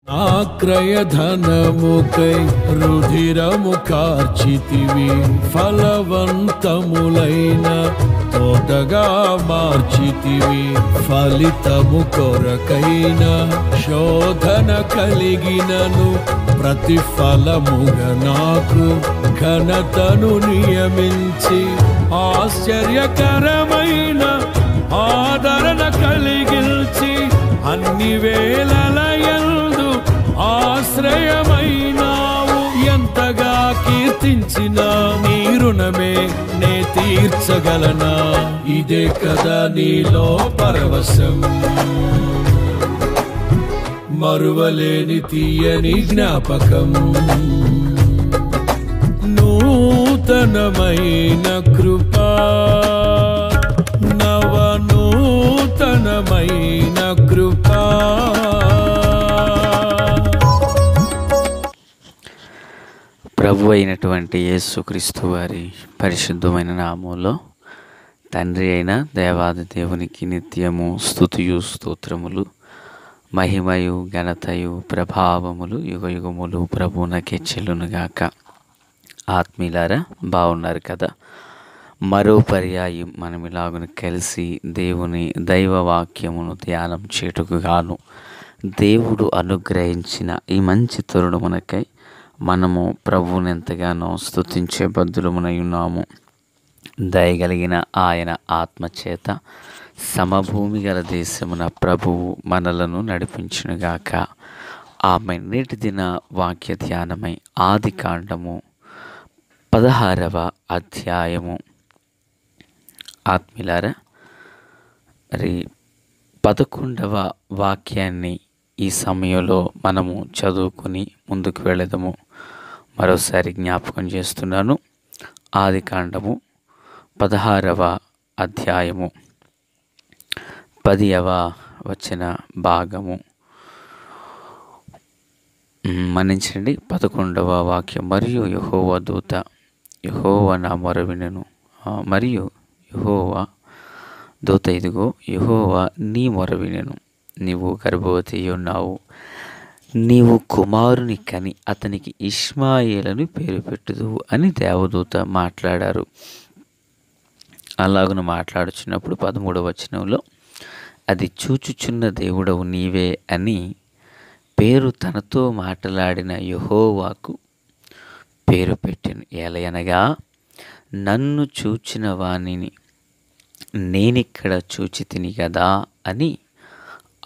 ఆక్రయధనముకై రుధిరము కార్చితివి, ఫలవంతములైన తోటగా మార్చితివి. ఫలితము కొరకైన శోధన కలిగినను ప్రతిఫలముగా నాకు ఘనతను నియమించి, ఆశ్చర్యకరమైన ఆదరణ కలిగిల్చి, అన్ని వేళలయందు ఆశ్రయమైనావు. ఎంతగా కీర్తించినా నీ రుణమే నే తీర్చగలనా? ఇదే కదా నీలో పరవశం, మరువలేని తీయని జ్ఞాపకం. నూతనమైన కృపా, నవనూతనమైన కృపా. ప్రభు అయినటువంటి యేసుక్రీస్తు వారి పరిశుద్ధమైన నామంలో తండ్రి అయిన దేవాది దేవునికి నిత్యము స్తుతియు స్తోత్రములు, మహిమయు ఘనతయు ప్రభావములు యుగయుగములు ప్రభువునకే చెల్లునుగాక. ఆత్మీయులారా, బాగున్నారు కదా? మరో పర్యాయం మనం ఇలాగున కలిసి దేవుని దైవవాక్యమును ధ్యానం చేటుకు గాను దేవుడు అనుగ్రహించిన ఈ మంచి తరుణమునకై మనము ప్రభువుని ఎంతగానో స్తుతించే బద్దులమునై ఉన్నాము. దయగలిగిన ఆయన ఆత్మచేత సమభూమి గల దేశమున ప్రభువు మనలను నడిపించునుగాక. ఆమె నేటి దిన వాక్య ధ్యానమై ఆదికాండము 16వ అధ్యాయము. ఆత్మీయులారా, మరి 11వ వాక్యాన్ని ఈ సమయంలో మనము చదువుకుని ముందుకు వెళదాము. మరోసారి జ్ఞాపకం చేస్తున్నాను. ఆదికాండము 16వ అధ్యాయము 10వ వచన భాగము. మన్నించండి, 11వ వాక్యం. మరియు యెహోవా దూత యెహోవా నా మొర వినెను, మరియు యెహోవా దూత ఇదిగో యెహోవా నీ మొర వినెను, నీవు గర్భవతి ఉన్నావు, నీవు కుమారుని కని అతనికి ఇష్మాయేలను పేరు పెట్టుదువు అని దేవదూత మాట్లాడారు. అలాగున మాట్లాడుచున్నప్పుడు 13వ వచనంలో అది చూచుచున్న దేవుడవు నీవే అని పేరు తనతో మాట్లాడిన యెహోవాకు పేరు పెట్టెను. ఏలయనగా నన్ను చూచిన వానిని నేనిక్కడ చూచితిని కదా అని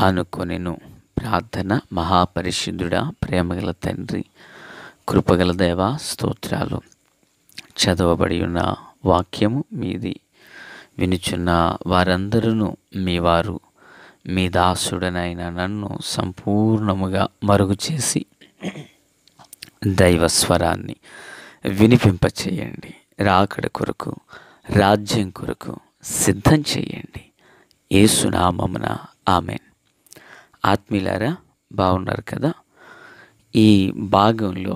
అనుకొనెను. ప్రార్థన. మహాపరిశుద్ధుడా, ప్రేమగల తండ్రి, కృపగల దేవా, స్తోత్రాలు. చదవబడి ఉన్న వాక్యము మీది, వినుచున్న వారందరూ మీ వారు. మీ దాసుడనైన నన్ను సంపూర్ణముగా మరుగు చేసి దైవస్వరాన్ని వినిపింపచేయండి. రాకడ కొరకు, రాజ్యం కొరకు సిద్ధం చేయండి. యేసునామమున ఆమేన్. ఆత్మీయులారా, బాగున్నారు కదా? ఈ భాగంలో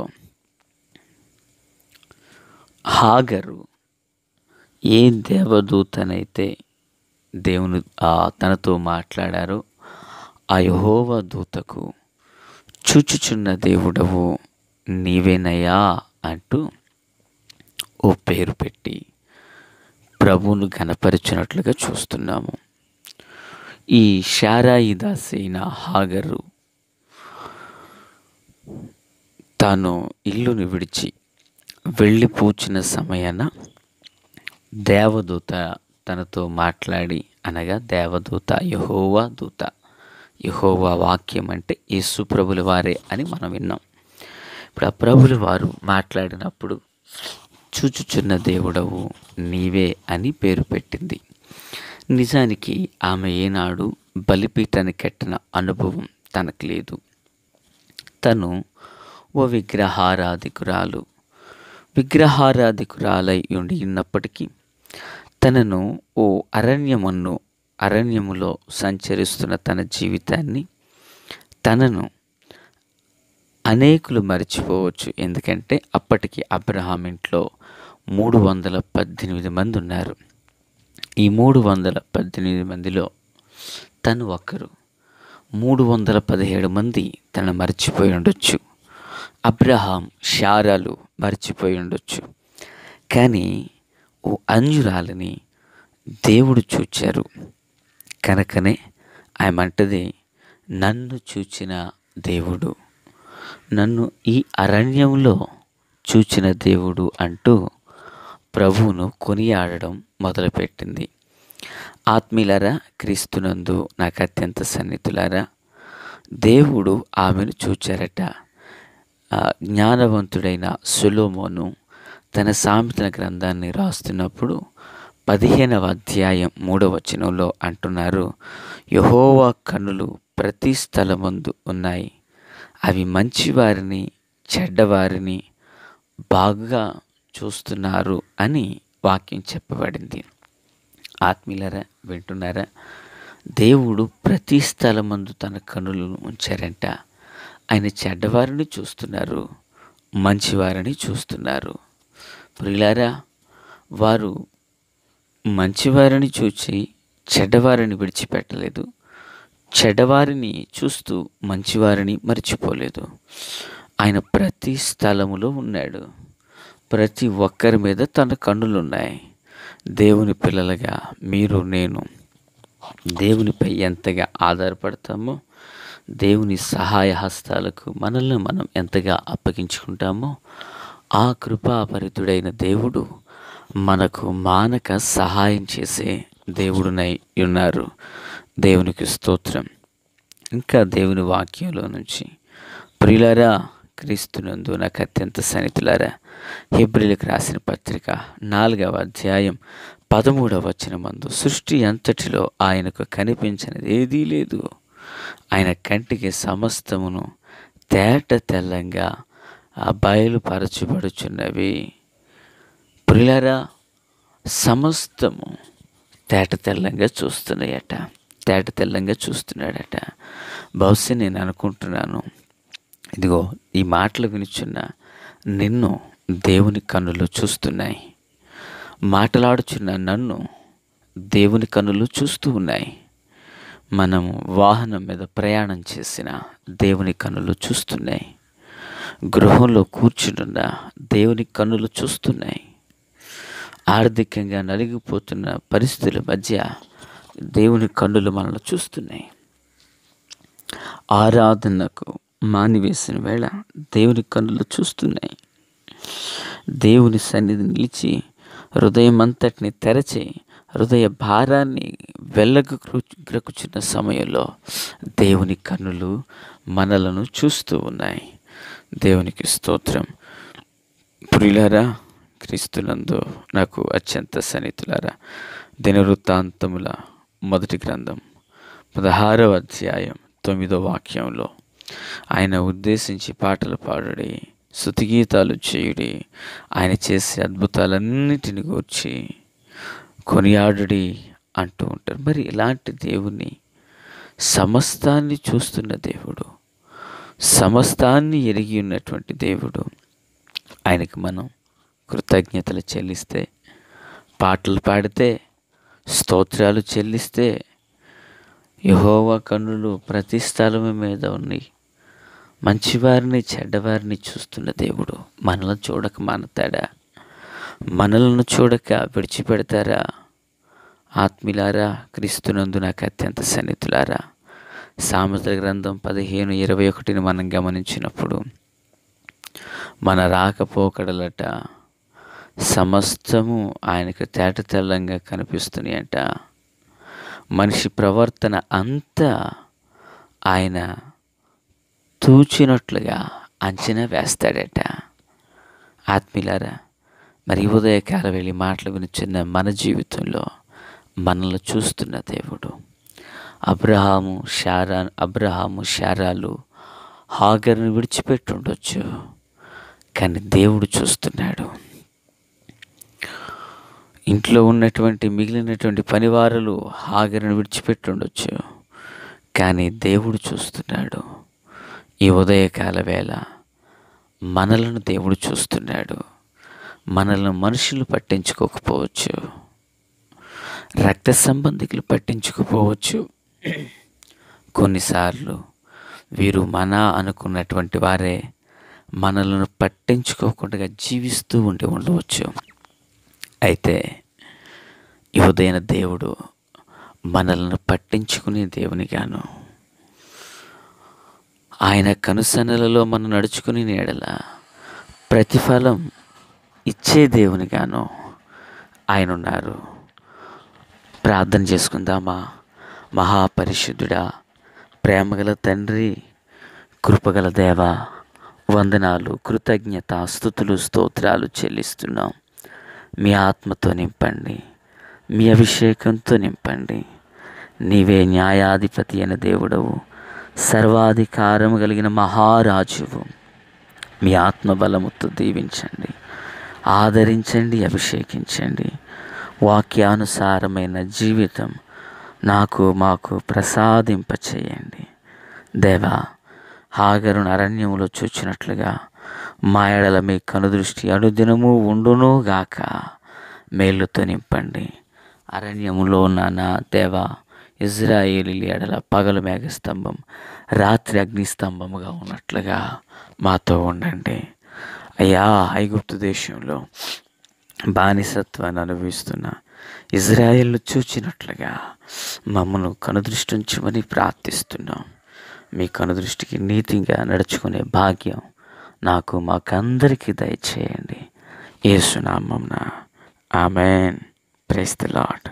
హాగరు ఏ దేవదూతనైతే దేవుని తనతో మాట్లాడారో ఆ యెహోవా దూతకు చూచుచున్న దేవుడవు నీవేనయ్యా అంటూ ఓ పేరు పెట్టి ప్రభువును ఘనపరిచినట్లుగా చూస్తున్నాము. ఈ శారాయి దాసి అయిన హాగరు తాను ఇల్లుని విడిచి వెళ్ళిపోచిన సమయాన దేవదూత తనతో మాట్లాడి, అనగా దేవదూత యెహోవా దూత, యెహోవా వాక్యం అంటే యేసు ప్రభుల వారే అని మనం విన్నాం. ఇప్పుడు ఆ ప్రభుల వారు మాట్లాడినప్పుడు చూచుచున్న దేవుడవు నీవే అని పేరు పెట్టింది. నిజానికి ఆమె ఏనాడు బలిపీఠాన్ని కట్టిన అనుభవం తనకు లేదు. తను ఓ విగ్రహారాధికురాలై ఉండి ఉన్నప్పటికీ తనను ఓ అరణ్యములో సంచరిస్తున్న తన జీవితాన్ని తనను అనేకులు మర్చిపోవచ్చు. ఎందుకంటే అప్పటికి అబ్రహాం ఇంట్లో 318 మంది ఉన్నారు. ఈ 318 మందిలో తను ఒక్కరు. 317 మంది తనను మర్చిపోయి ఉండొచ్చు. అబ్రహాం, శారాలు మర్చిపోయి ఉండొచ్చు. కానీ ఓ అంజురాలిని దేవుడు చూచారు. కనుకనే ఆమె నన్ను చూచిన దేవుడు, నన్ను ఈ అరణ్యంలో చూచిన దేవుడు అంటూ ప్రభువును కొనియాడడం మొదలుపెట్టింది. ఆత్మీయులారా, క్రీస్తునందు నాకు అత్యంత సన్నిహితులారా, దేవుడు ఆమెను చూచారట. జ్ఞానవంతుడైన సొలొమోను తన సామెతల గ్రంథాన్ని రాస్తున్నప్పుడు 15వ అధ్యాయం 3వ వచనంలో అంటున్నారు, యెహోవా కన్నులు ప్రతి స్థలమందు ఉన్నాయి, అవి మంచివారిని చెడ్డవారిని బాగా చూస్తున్నారు అని వాక్యం చెప్పబడింది. ఆత్మీయులారా, వింటున్నారా? దేవుడు ప్రతి స్థలమందు తన కన్నులను ఉంచారంట. ఆయన చెడ్డవారిని చూస్తున్నారు, మంచివారిని చూస్తున్నారు. ప్రియులారా, వారు మంచివారిని చూచి చెడ్డవారిని విడిచిపెట్టలేదు, చెడ్డవారిని చూస్తూ మంచివారిని మర్చిపోలేదు. ఆయన ప్రతి స్థలములో ఉన్నాడు. ప్రతి ఒక్కరి మీద తన కన్నులున్నాయి. దేవుని పిల్లలుగా మీరు నేను దేవునిపై ఎంతగా ఆధారపడతామో, దేవుని సహాయ హస్తాలకు మనల్ని మనం ఎంతగా అప్పగించుకుంటామో, ఆ కృపాపరితుడైన దేవుడు మనకు మానక సహాయం చేసే దేవుడునై ఉన్నారు. దేవునికి స్తోత్రం. ఇంకా దేవుని వాక్యంలో నుంచి, ప్రియులారా, క్రీస్తునందు నాకు అత్యంత సన్నిహితులారా, హెబ్రీయులకు రాసిన పత్రిక 4వ అధ్యాయం 13వ వచనమందు, సృష్టి అంతటిలో ఆయనకు కనిపించినది ఏదీ లేదు, ఆయన కంటికి సమస్తమును తేట తెల్లంగా బయలుపరచబడుచున్నవి. ప్రియులారా, సమస్తము తేట తెల్లంగా చూస్తున్నాయట, తేట తెల్లంగా చూస్తున్నాడట. బహుశా నేను అనుకుంటున్నాను, ఇదిగో ఈ మాటలు వినుచున్న నిన్ను దేవుని కన్నులు చూస్తున్నాయి, మాట్లాడుచున్న నన్ను దేవుని కన్నులు చూస్తూ ఉన్నాయి. మనము వాహనం మీద ప్రయాణం చేసిన దేవుని కన్నులు చూస్తున్నాయి, గృహంలో కూర్చుంటున్న దేవుని కన్నులు చూస్తున్నాయి, ఆర్థికంగా నలిగిపోతున్న పరిస్థితుల మధ్య దేవుని కన్నులు మనల్ని చూస్తున్నాయి. ఆరాధనకు మానివేసిన వేళ దేవుని కన్నులు చూస్తున్నాయి. దేవుని సన్నిధి నిలిచి హృదయం అంతటిని తెరచి హృదయ భారాన్ని గ్రకుచున్న సమయంలో దేవుని కన్నులు మనలను చూస్తూ ఉన్నాయి. దేవునికి స్తోత్రం. ప్రియులారా, క్రీస్తునందు నాకు అత్యంత సన్నిహితులారా, దినవృత్తాంతముల మొదటి గ్రంథం 16వ అధ్యాయం 9వ వాక్యంలో, ఆయన ఉద్దేశించి పాటలు పాడుడి, స్తుతిగీతాలు చేయుడి, ఆయన చేసే అద్భుతాలన్నిటిని గూర్చి కొనియాడుడి అంటూ ఉంటారు. మరి ఇలాంటి దేవుని, సమస్తాన్ని చూస్తున్న దేవుడు, సమస్తాన్ని ఎరిగి ఉన్నటువంటి దేవుడు, ఆయనకు మనం కృతజ్ఞతలు చెల్లిస్తే, పాటలు పాడితే, స్తోత్రాలు చెల్లిస్తే, యెహోవా కన్నులు ప్రతి స్థలము మీద ఉన్నాయి, మంచివారిని చెడ్డవారిని చూస్తున్న దేవుడు మనల్ని చూడక మానతాడా? మనలను చూడక విడిచిపెడతారా? ఆత్మీయులారా, క్రీస్తునందు నాకు అత్యంత సన్నిహితులారా, సామెతల గ్రంథం 15:21 మనం గమనించినప్పుడు, మన రాకపోకడలట సమస్తము ఆయనకు తేట తెల్లంగా కనిపిస్తున్నాయంట. మనిషి ప్రవర్తన అంతా ఆయన తూచినట్లుగా అంచనా వేస్తాడట. ఆత్మీయులారా, మరి ఉదయకాల వెళ్ళి మాటలు వినిచున్న మన జీవితంలో మనల్ని చూస్తున్న దేవుడు, అబ్రహాము శారాలు హాగరుని విడిచిపెట్టి ఉండొచ్చు, కానీ దేవుడు చూస్తున్నాడు. ఇంట్లో ఉన్నటువంటి మిగిలినటువంటి పనివారులు హాగరుని విడిచిపెట్టి ఉండొచ్చు, కానీ దేవుడు చూస్తున్నాడు. ఈ ఉదయకాల వేళ మనలను దేవుడు చూస్తున్నాడు. మనల్ని మనుషులు పట్టించుకోకపోవచ్చు, రక్త సంబంధికులు పట్టించుకోపోవచ్చు, కొన్నిసార్లు వీరు మన అనుకున్నటువంటి వారే మనలను పట్టించుకోకుండా జీవిస్తూ ఉండవచ్చు. అయితే ఈ ఉదయన దేవుడు మనల్ని పట్టించుకునే దేవునిగాను, ఆయన కనుసన్నలలో మనం నడుచుకుని నీడల ప్రతిఫలం ఇచ్చే దేవునిగాను ఆయన ఉన్నారు. ప్రార్థన చేసుకుందామా? మహాపరిశుద్ధుడా, ప్రేమగల తండ్రి, కృపగల దేవా, వందనాలు, కృతజ్ఞత, స్తుతులు, స్తోత్రాలు చెల్లిస్తున్నాం. మీ ఆత్మతో నింపండి, మీ అభిషేకంతో నింపండి. నీవే న్యాయాధిపతి అయిన దేవుడవు, సర్వాధికారము కలిగిన మహారాజువు. మీ ఆత్మబలముతో దీవించండి, ఆదరించండి, అభిషేకించండి. వాక్యానుసారమైన జీవితం మాకు ప్రసాదింపచేయండి. దేవా, హాగరును అరణ్యములో చూచినట్లుగా మా ఎడల మీ కనుదృష్టి అనుదినము ఉండునుగాక. మేలుతో నింపండి. అరణ్యములో నా దేవా, ఇజ్రాయేలీయుల ఎడల పగలు మేఘస్తంభం, రాత్రి అగ్నిస్తంభముగా ఉన్నట్లుగా మాతో ఉండండి. అయ్యా, ఐగుప్తు దేశంలో బానిసత్వాన్ని అనుభవిస్తున్న ఇజ్రాయేలును చూచినట్లుగా మమ్మను కనుదృష్టి ఉంచమని ప్రార్థిస్తున్నాం. మీ కనుదృష్టికి నీతిగా నడుచుకునే భాగ్యం మాకందరికీ దయచేయండి. యేసు నామమున ఆమేన్. Praise the lord.